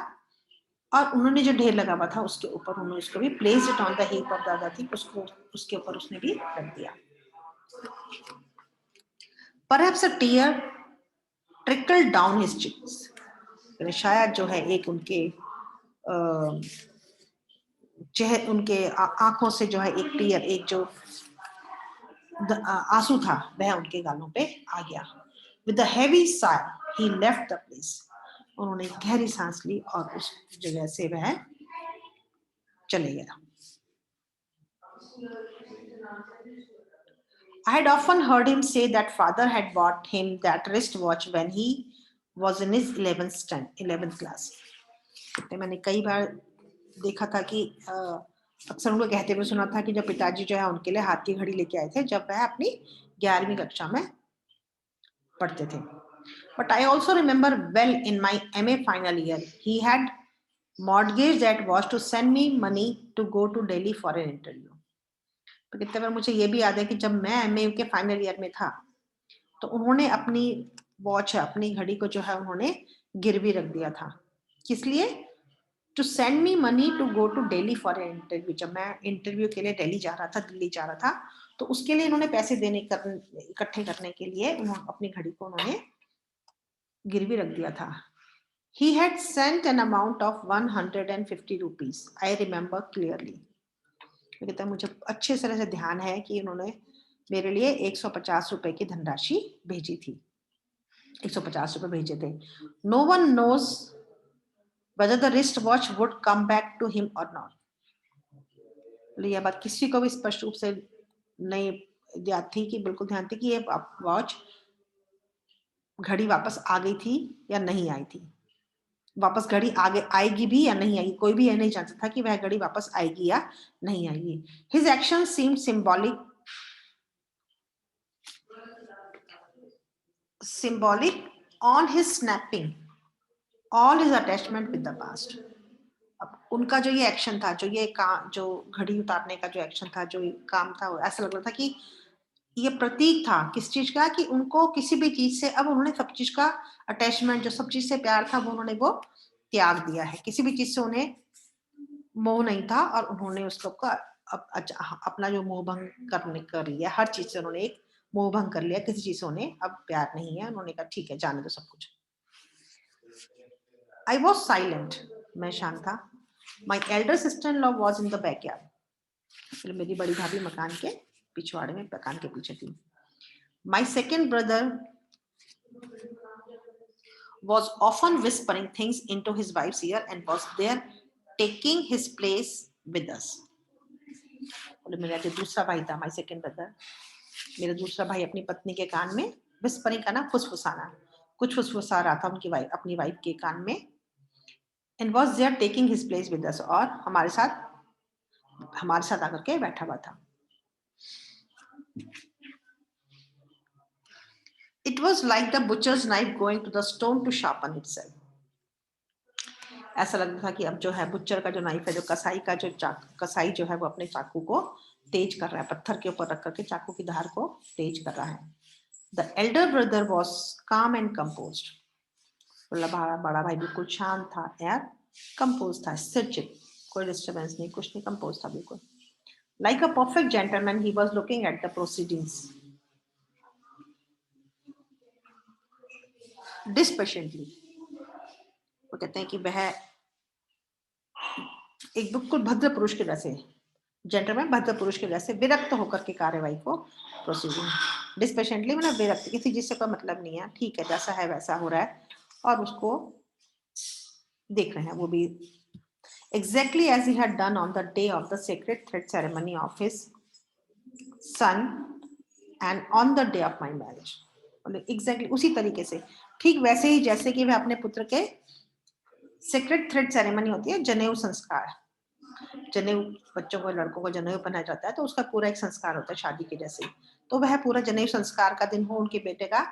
[SPEAKER 1] और उन्होंने जो ढेर लगा हुआ था उसके ऊपर उन्होंने उसको भी place it on the heap of the other thing, उसको उसके ऊपर उसने भी रख दिया। Perhaps a tear trickled down his cheeks, शायद जो है एक उनके आंखों से जो है एक टीयर, एक जो आंसू था वह उनके गालों पे आ गया। With a heavy sigh, he left the place. उन्होंने गहरी सांस ली और उस जगह से वह चले गया। I had often heard him say that father had bought him that wristwatch when he was in his 11th class. मैंने कई बार देखा था कि अक्सर उनको कहते हुए सुना था कि जब पिताजी जो है उनके लिए हाथ की घड़ी लेके आए थे जब वह अपनी 11वीं कक्षा में पढ़ते थे। But I also remember well in my MA final year, he had mortgaged that watch to send me money to go to Delhi for an interview. तो कितने बार मुझे ये भी याद है कि जब मैं MA के फाइनल ईयर में था तो उन्होंने अपनी वॉच, अपनी घड़ी को जो है उन्होंने गिरवी रख दिया था। किस लिए? To send me money to go to Delhi for an interview. जब मैं इंटरव्यू के लिए दिल्ली जा रहा था तो उसके लिए इन्होंने पैसे इकट्ठे करने के लिए उन्होंने अपनी घड़ी को उन्होंने गिरवी रख दिया था। He had sent an amount of 150 rupees. I remember clearly. कहता है मुझे अच्छे तरह से ध्यान है कि उन्होंने मेरे लिए 150 रुपए की धनराशि भेजी थी, 150 रुपए भेजे थे। No one knows whether the wristwatch would come back to him or not. यह बात किसी को भी स्पष्ट रूप से नहीं याद थी, कि बिल्कुल ध्यान थी कि ये वॉच घड़ी वापस आ गई थी या नहीं आई थी, वापस घड़ी आगे आएगी भी या नहीं आएगी। कोई भी यह नहीं जानता था कि वह घड़ी वापस आएगी या नहीं आएगी। His actions seemed symbolic on his snapping all his attachment with the past. अब उनका जो ये एक्शन था, जो ये काम, जो घड़ी उतारने का जो एक्शन था, जो काम था, ऐसा लग रहा था कि ये प्रतीक था किस चीज का, कि उनको किसी भी चीज से अब उन्होंने सब चीज का अटैचमेंट, जो सब चीज से प्यार था वो उन्होंने वो त्याग दिया है। किसी भी चीज से उन्हें मोह नहीं था और उन्होंने उसको अपना जो मोह भंग कर लिया, हर चीज से उन्होंने एक मोह भंग कर लिया, किसी चीज से उन्हें अब प्यार नहीं है। उन्होंने कहा ठीक है, जाने दो सब कुछ। आई वॉज साइलेंट, मैं शांत था। My elder sister in law was in the backyard, मेरी बड़ी भाभी मकान के पिछवाड़े में, मकान के पीछे थी। My second brother was often whispering things into his wife's ear and was there taking his place with us. मेरा जो दूसरा भाई था, माई सेकेंड ब्रदर, मेरा दूसरा भाई अपनी पत्नी के कान में विस्परिंग का ना, फुसफुसाना, कुछ फुसफुसा रहा था उनकी वाइफ, अपनी वाइफ के कान में। And was there taking his place with us, और हमारे साथ आकर के बैठा हुआ था। It was like the butcher's knife going to the stone to sharpen itself. ऐसा लगता था कि अब जो है बुच्चर का जो नाइफ है, जो कसाई जो है वो अपने चाकू को तेज कर रहा है, पत्थर के ऊपर रख करके चाकू की धार को तेज कर रहा है। The elder brother was calm and composed. बड़ा भाई बिल्कुल शांत था यार, कंपोज था, स्थिरचित, कोई डिस्टर्बेंस नहीं, कुछ नहीं, कंपोज था बिल्कुल। Like a perfect gentleman, he was looking at the proceedings dispassionately. वो कहते हैं कि वह एक बिल्कुल भद्र पुरुष के वैसे जेंटलमैन भद्र पुरुष के जैसे विरक्त होकर के कार्यवाही को प्रोसीडिंग डिस्पेशेंटली, मतलब विरक्त, किसी चीज से कोई मतलब नहीं है, ठीक है जैसा है वैसा हो रहा है और उसको देख रहे हैं वो भी exactly as he had done on the day of the sacred thread ceremony of his son and on the day of my marriage. Exactly उसी तरीके से, ठीक वैसे ही जैसे कि वह अपने पुत्र के सेक्रेट थ्रेड सेरेमनी होती है, जनेऊ संस्कार, जनेऊ बच्चों को, लड़कों को जनेऊ पहनाया जाता है तो उसका पूरा एक संस्कार होता है शादी के जैसे, तो वह पूरा जनेऊ संस्कार का दिन हो उनके बेटे का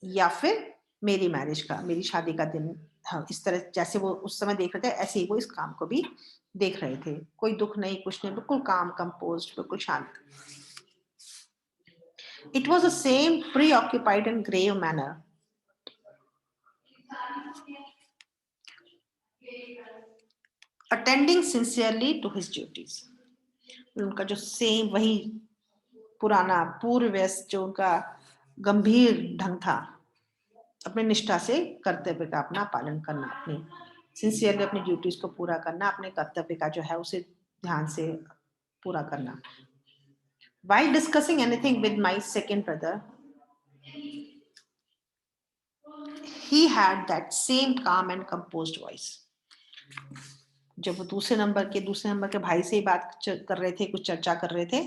[SPEAKER 1] या फिर मेरी मैरिज का, मेरी शादी का दिन, हाँ, इस तरह जैसे वो उस समय देख रहे थे ऐसे ही वो इस काम को भी देख रहे थे, कोई दुख नहीं कुछ नहीं, बिल्कुल काम कंपोज्ड, बिल्कुल शांत. It was the same preoccupied and grave manner. Attending sincerely to his duties. उनका जो सेम वही पुराना पूर्ववैस जो उनका गंभीर ढंग था, अपनी निष्ठा से कर्तव्य का अपना पालन करना, अपनी सिंसियरली अपनी ड्यूटीज को पूरा करना, अपने कर्तव्य का जो है उसे ध्यान से पूरा करना. While discussing anything with my second brother, he had that same calm and composed voice. जब वो दूसरे नंबर के भाई से ही बात कर रहे थे, कुछ चर्चा कर रहे थे,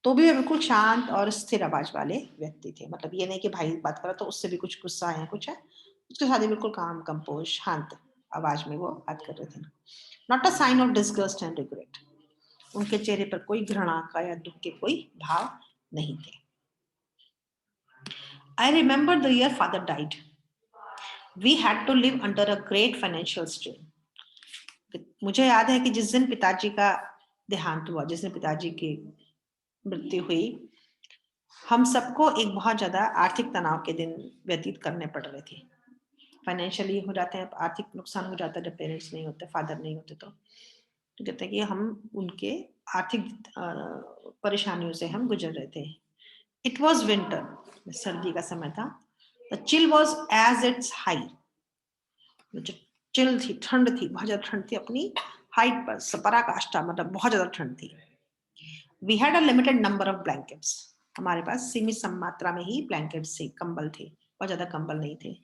[SPEAKER 1] तो भी वे बिल्कुल शांत और स्थिर आवाज वाले व्यक्ति थे. मतलब ये नहीं कि भाई बात कर रहा तो उससे भी कुछ गुस्सा है कुछ है, उसके साथ ही बिल्कुल काम कंपोज शांत आवाज में वो बात कर रहे थे. Not a sign of disgust and regret. उनके चेहरे पर कोई घृणा का या दुख के कोई भाव नहीं थे. I remember the year father died. We had to live under a great financial strain. मुझे याद है कि जिस दिन पिताजी का देहांत हुआ, जिस दिन पिताजी की मृत्यु हुई, हम सबको एक बहुत ज्यादा आर्थिक तनाव के दिन व्यतीत करने पड़ रहे थे. फाइनेंशियली हो जाते हैं, आर्थिक नुकसान हो जाता है जब पेरेंट्स नहीं होते, फादर नहीं होते, तो कहते हैं कि हम उनके आर्थिक परेशानियों से हम गुजर रहे थे. इट वॉज विंटर, सर्दी का समय था. The chill was at its high. जो चिल थी, ठंड थी, बहुत ज्यादा ठंड थी, अपनी हाइट पर पराकाष्ठा, मतलब बहुत ज्यादा ठंड थी. We had a limited number of blankets. हमारे पास सीमित मात्रा में ही ब्लैंकेट्स थे, कंबल थे, बहुत ज्यादा कंबल नहीं थे.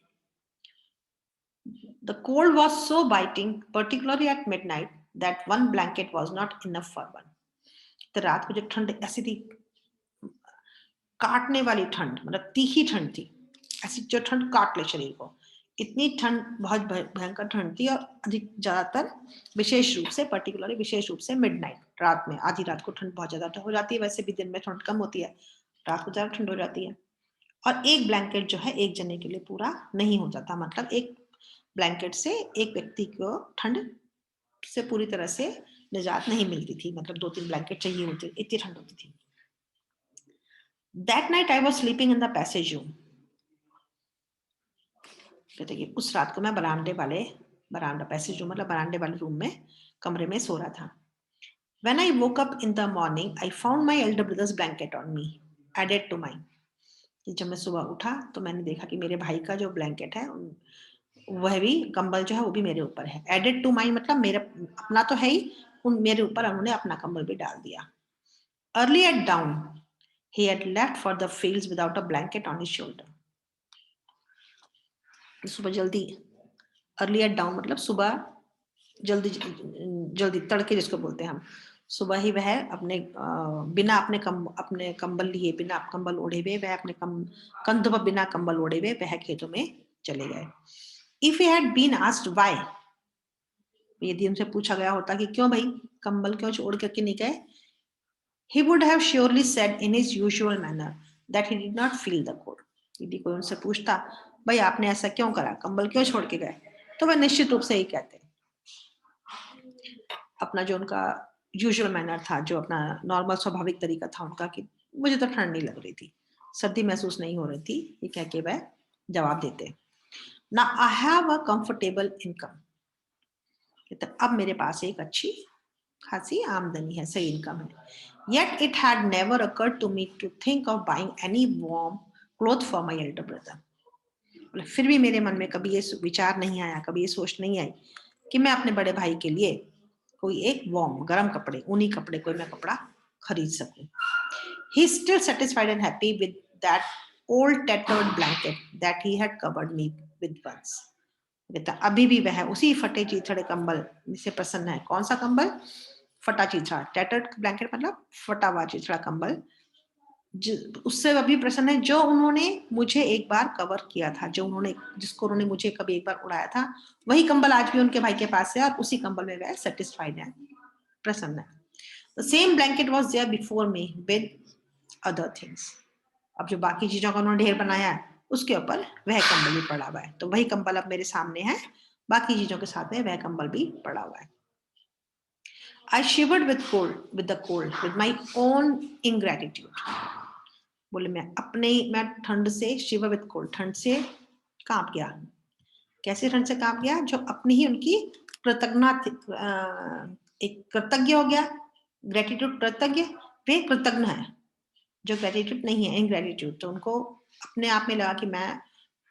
[SPEAKER 1] The cold was so biting, particularly at midnight, that one blanket was not enough for one. तो रात को जो ठंड ऐसी थी, काटने वाली ठंड, मतलब तीखी ठंड थी, ऐसी जो ठंड काट ले शरीर को, इतनी ठंड, बहुत भयंकर ठंड थी. और अधिक ज्यादातर विशेष रूप से, पर्टिकुलरली विशेष रूप से मिडनाइट, रात में, आधी रात को ठंड बहुत ज्यादा हो जाती है. वैसे भी दिन में ठंड कम होती है, रात को ज्यादा ठंड हो जाती है. और एक ब्लैंकेट जो है एक जने के लिए पूरा नहीं हो जाता. मतलब एक ब्लैंकेट से एक व्यक्ति को ठंड से पूरी तरह से निजात नहीं मिलती थी. मतलब 2-3 ब्लैंकेट चाहिए होते, इतनी ठंड होती थी. That night I was sleeping in the passage room. कहते कि उस रात को मैं बरामदा पैसेज रूम मतलब बरामदे वाले रूम में, कमरे में सो रहा था. When I woke up in the morning, I found my elder brother's blanket on me, added to mine. जब मैं सुबह उठा तो मैंने देखा कि मेरे भाई का जो ब्लैंकेट है, वह भी कंबल जो है वो भी मेरे ऊपर है. एडेड टू माई मतलब मेरा अपना तो है ही, मेरे ऊपर उन्होंने अपना कंबल भी डाल दिया. Early at dawn he had left for the fields without a blanket on his shoulder. सुबह जल्दी, अर्ली एट डाउन मतलब सुबह जल्दी तड़के जिसको बोलते हैं हम, सुबह ही वह अपने बिना अपने कंबल लिए, बिना कंबल ओढ़े हुए, वह अपने कंधों पर बिना कंबल ओढ़े हुए वह खेतों में चले गए. If he had been asked why, यदि उनसे पूछा गया होता कि क्यों भाई कंबल क्यों ओढ़ करके नहीं गए, he would have surely said in his usual manner that he did not feel the cold. यदि कोई उनसे पूछता भाई आपने ऐसा क्यों करा, कंबल क्यों छोड़ के गए, तो वह निश्चित रूप से ही कहते, अपना जो उनका यूजुअल मैनर था, जो अपना नॉर्मल स्वाभाविक तरीका था उनका, कि मुझे तो ठंड नहीं लग रही थी, सर्दी महसूस नहीं हो रही थी, ये कह के वह जवाब देते. Now I have a comfortable income. अब मेरे पास एक अच्छी खासी आमदनी है, सही इनकम है. Yet it had never occurred to me to think of buying any warm cloth for my elder brother. फिर भी मेरे मन में कभी ये विचार नहीं आया, कभी ये सोच नहीं आई कि मैं अपने बड़े भाई के लिए कोई एक वार्म गर्म कपड़े, ऊनी कपड़े, कोई मैं कपड़ा खरीद सकूं. He is still satisfied and happy with that old tattered blanket that he had covered me with once. कहता अभी भी वह उसी फटे चीथड़े कंबल से प्रसन्न है. कौन सा कंबल? फटा चीथड़ा. टैटर्ड ब्लैंकेट मतलब फटा हुआ चीथड़ा कंबल. उससे अभी प्रसन्न है जो उन्होंने मुझे एक बार कवर किया था, जिसको उन्होंने मुझे कभी एक बार उड़ाया था. वही कंबल आज भी उनके भाई के पास है और उसी कंबल में वह सेटिस्फाइड है, प्रसन्न है. The same blanket was there before me with other things. अब जो बाकी चीजों का उन्होंने ढेर बनाया है उसके ऊपर वह कंबल भी पड़ा हुआ है. तो वही कंबल अब मेरे सामने है, बाकी चीजों के साथ में वह कंबल भी पड़ा हुआ है. I shivered with the cold, with my own ingratitude. बोले मैं ठंड से, शिवर विद कोल्ड, ठंड से कांप गया. कैसे ठंड से कांप गया? जो अपनी ही उनकी एक कृतज्ञ हो गया. ग्रेटिट्यूड कृतज्ञ, वे कृतज्ञ है. जो ग्रेटिट्यूड नहीं है, इनग्रेटिट्यूड. तो उनको अपने आप में लगा कि मैं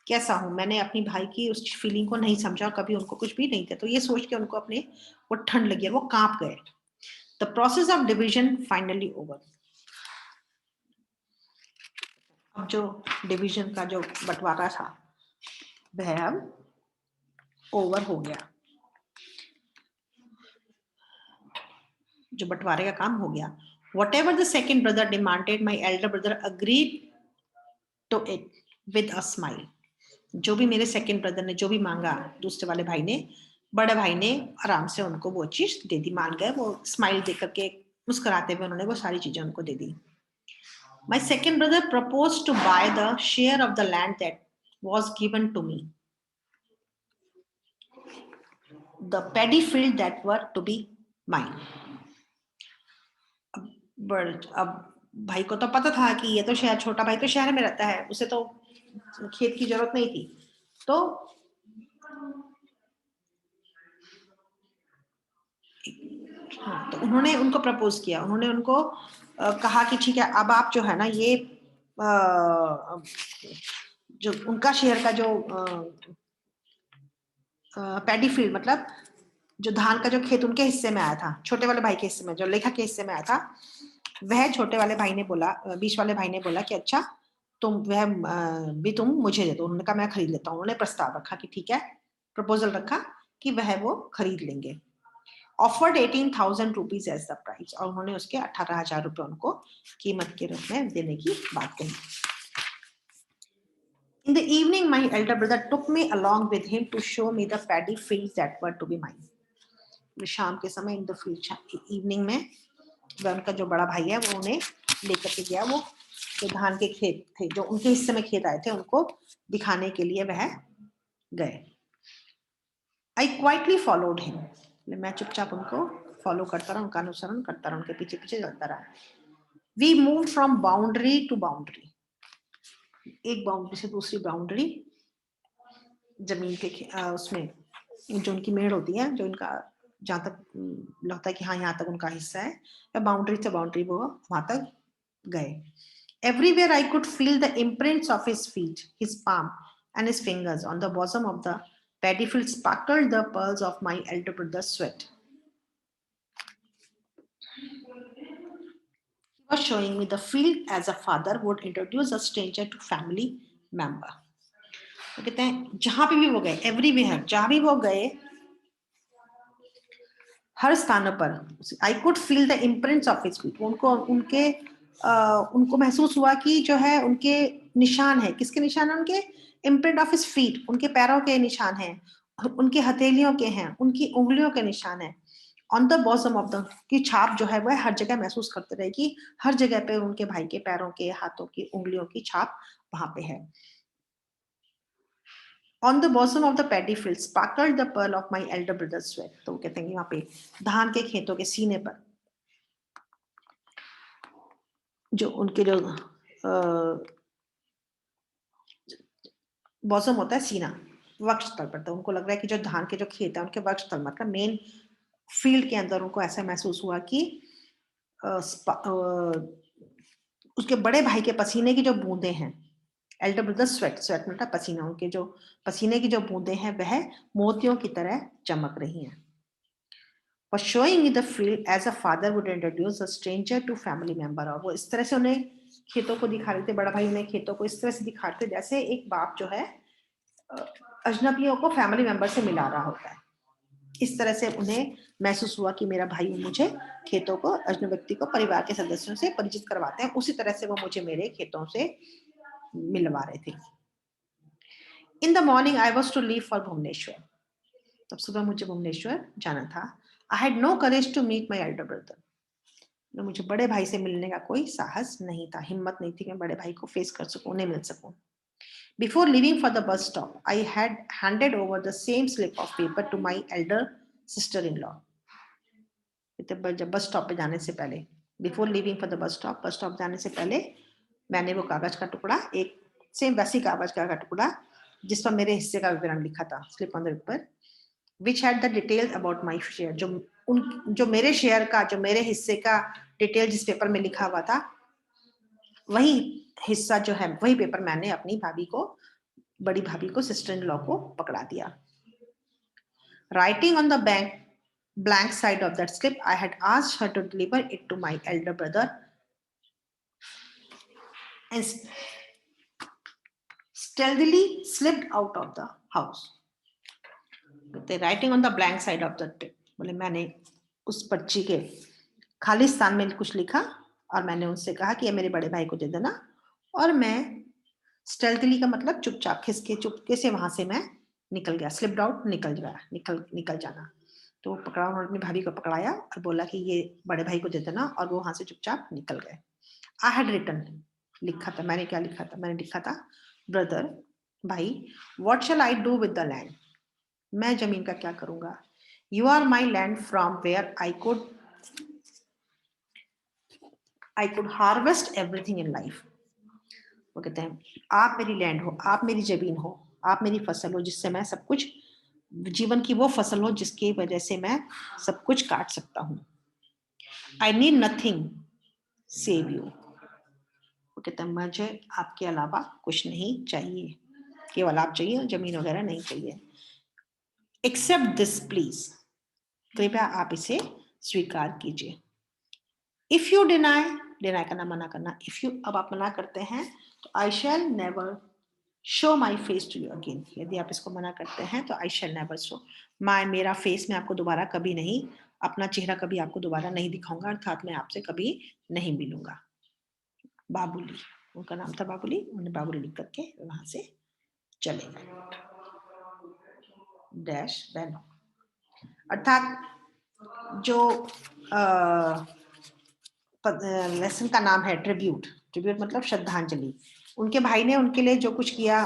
[SPEAKER 1] कैसा हूं, मैंने अपनी भाई की उस फीलिंग को नहीं समझा, कभी उनको कुछ भी नहीं किया. तो ये सोच के उनको अपने वो ठंड लगी और वो कांप गए. The process of division finally over. अब जो डिवीजन का जो बंटवारा था वह अब ओवर हो गया. जो बंटवारे का काम हो गया. Whatever the second brother demanded, my elder brother agreed to it with a smile. जो भी मेरे सेकंड ब्रदर ने जो भी मांगा, दूसरे वाले भाई ने, बड़े भाई ने आराम से उनको वो चीज दे दी, मान गए. वो स्माइल दे करके, मुस्कुराते हुए उन्होंने वो सारी चीजें उनको दे दी. My second brother proposed to buy the share of the land that was given to me, the paddy field that were to be mine. अब भाई को तो पता था कि ये तो शहर, छोटा भाई तो शहर में रहता है, उसे तो खेत की जरूरत नहीं थी. तो हाँ, तो उन्होंने उनको प्रपोज किया. उन्होंने उनको कहा कि ठीक है, अब आप जो है ना, ये जो उनका शेयर का जो पैडी फील्ड मतलब जो धान का जो खेत उनके हिस्से में आया था, छोटे वाले भाई के हिस्से में, जो लेखा के हिस्से में आया था, वह छोटे वाले भाई ने बोला, बीच वाले भाई ने बोला कि अच्छा तुम वह भी तुम मुझे दे दो. उन्होंने कहा मैं खरीद लेता हूँ. उन्होंने प्रस्ताव रखा कि ठीक है, प्रपोजल रखा कि वह वो खरीद लेंगे. Offered 18,000 rupees as the price. और उन्होंने उसके 18,000 रुपए उनको कीमत के रूप में देने की बात कही. In the evening, my elder brother took me along with him to show me the paddy fields that were to be mine. शाम के समय इन द फील्ड, इवनिंग में वह उनका जो बड़ा भाई है वो उन्हें लेकर के गया. वो जो धान के खेत थे, जो उनके हिस्से में खेत आए थे, उनको दिखाने के लिए वह गए. I quietly followed him. मैं चुपचाप उनको फॉलो करता रहा, उनका अनुसरण करता रहा, उनके पीछे पीछे चलता रहा. We moved from boundary to boundary. एक बाउंड्री से दूसरी बाउंड्री, जमीन के उसमें जो उनकी मेड़ होती है, जो इनका जहां तक लगता है कि हाँ यहाँ तक उनका हिस्सा है, या बाउंड्री से बाउंड्री वो वहां तक गए. Everywhere I could feel the imprints of his feet, his palm and his fingers on the bosom of the paddy field sparkled the pearls of my elder brother's sweat. He was showing me the field as a father would introduce a stranger to family member. तो कहते हैं जहां पे भी वो गए, everywhere, जहां भी वो गए, हर स्थान पर I could feel the imprints of his feet. उनको महसूस हुआ कि जो है उनके निशान है. किसके निशान है? उनके इम्प्रिंट ऑफ हिज फीट, उनके पैरों के निशान हैं, उनके हथेलियों के हैं, उनकी उंगलियों के निशान है. On the bottom of the key छाप जो है वह हर जगह महसूस करते रहे कि हर जगह पे उनके भाई के पैरों के, हाथों की, उंगलियों की छाप वहां पे है. On the bosom of the paddy field sparkled the pearl of my elder brother's sweat. तो कहते हैं वहां पे धान के खेतों के सीने पर जो उनके जो बॉसम होता है, सीना, वक्षस्थल पर. तो उनको लग रहा है कि जो धान के जो खेत है उनके वक्षस्थल मतलब मेन फील्ड के अंदर उनको ऐसा महसूस हुआ कि उसके बड़े भाई के पसीने की जो बूंदे हैं, एल्डर ब्रदर स्वेट, स्वेट मतलब पसीना, उनके जो पसीने की जो बूंदे हैं वह मोतियों की तरह चमक रही हैं. for showing me the field as a father would introduce a stranger to family member। और वो इस तरह से उन्हें खेतों को दिखा रहे थे, बड़ा भाई उन्हें खेतों को इस तरह से दिखा रहे थे जैसे एक बाप जो है अजनबियों को फैमिली मेंबर से मिला रहा होता है। इस तरह से उन्हें महसूस हुआ कि मेरा भाई मुझे खेतों को अजनबी व्यक्ति को परिवार के सदस्यों से परिचित करवाते हैं, उसी तरह से वो मुझे मेरे खेतों से मिलवा रहे थे। In the morning I was to leave for Bhubaneswar. तब सुबह मुझे भुवनेश्वर जाना था। I had no courage to meet my elder brother. मुझे बड़े भाई से मिलने का कोई साहस नहीं था, हिम्मत नहीं थी कि मैं बड़े भाई को फेस कर सकूं, उन्हें मिल सकूं। Before leaving for the bus stop, I had handed over the same slip of paper to my elder sister-in-law. जब बस स्टॉप पे जाने से पहले, before living for the bus stop जाने से पहले मैंने वो कागज का टुकड़ा, एक सेम वैसी कागज का टुकड़ा जिस पर मेरे हिस्से का विवरण लिखा था, slip on the paper, which had the details about my share. जो मेरे शेयर का, जो मेरे हिस्से का डिटेल जिस पेपर में लिखा हुआ था, वही हिस्सा जो है, वही पेपर मैंने अपनी भाभी को, बड़ी भाभी को, सिस्टर इन लॉ को पकड़ा दिया। Writing on the blank side of that slip, I had asked her to deliver it to my elder brother and stealthily slipped out of the house. Writing on the blank side of the slip, बोले मैंने उस पर्ची के खाली स्थान में कुछ लिखा और मैंने उनसे कहा कि ये मेरे बड़े भाई को दे देना, और मैं स्टेल्थली का मतलब चुपचाप, खिसके चुपके से वहां से मैं निकल गया। स्लिप्ड आउट, निकल गया, निकल जाना। तो पकड़ा, उन्होंने अपनी भाभी को पकड़ाया और बोला कि ये बड़े भाई को दे देना, और वो वहां से चुपचाप निकल गए। आई हैड रिटन, लिखा था, मैंने क्या लिखा था, मैंने लिखा था, ब्रदर, भाई, what shall I do with the land, मैं जमीन का क्या करूंगा। You are my land from where I could harvest everything in life. वो कहते हैं आप मेरी लैंड हो, आप मेरी जमीन हो, आप मेरी फसल हो, जिससे मैं सब कुछ, जीवन की वो फसल हो जिसकी वजह से मैं सब कुछ काट सकता हूँ। I need nothing save you. वो कहते हैं मुझे आपके अलावा कुछ नहीं चाहिए, केवल आप चाहिए, जमीन वगैरह नहीं चाहिए। एक्सेप्ट दिस प्लीज, कृपया आप इसे स्वीकार कीजिए। इफ यू डिनाई, डिनाई करना, मना करना, इफ यू, अब आप मना करते हैं तो I shall never show my face to you again. यदि आप इसको मना करते हैं तो आई शैल नेवर शो, मेरा फेस मैं आपको दोबारा कभी नहीं, अपना चेहरा कभी आपको दोबारा नहीं दिखाऊंगा, अर्थात मैं आपसे कभी नहीं मिलूंगा। बाबुली, उनका नाम था बाबुली, उन्होंने बाबुली लिख करके वहां से चले गए। डैश देन, अर्थात जो लेसन का नाम है ट्रिब्यूट। ट्रिब्यूट मतलब श्रद्धांजलि। उनके भाई ने उनके लिए जो कुछ किया,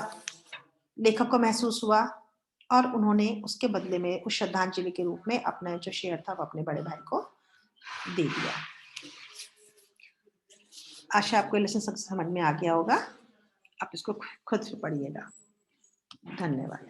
[SPEAKER 1] लेखक को महसूस हुआ, और उन्होंने उसके बदले में उस श्रद्धांजलि के रूप में अपना जो शेयर था वो अपने बड़े भाई को दे दिया। आशा आपको लेसन समझ में आ गया होगा। आप इसको खुद से पढ़िएगा। धन्यवाद।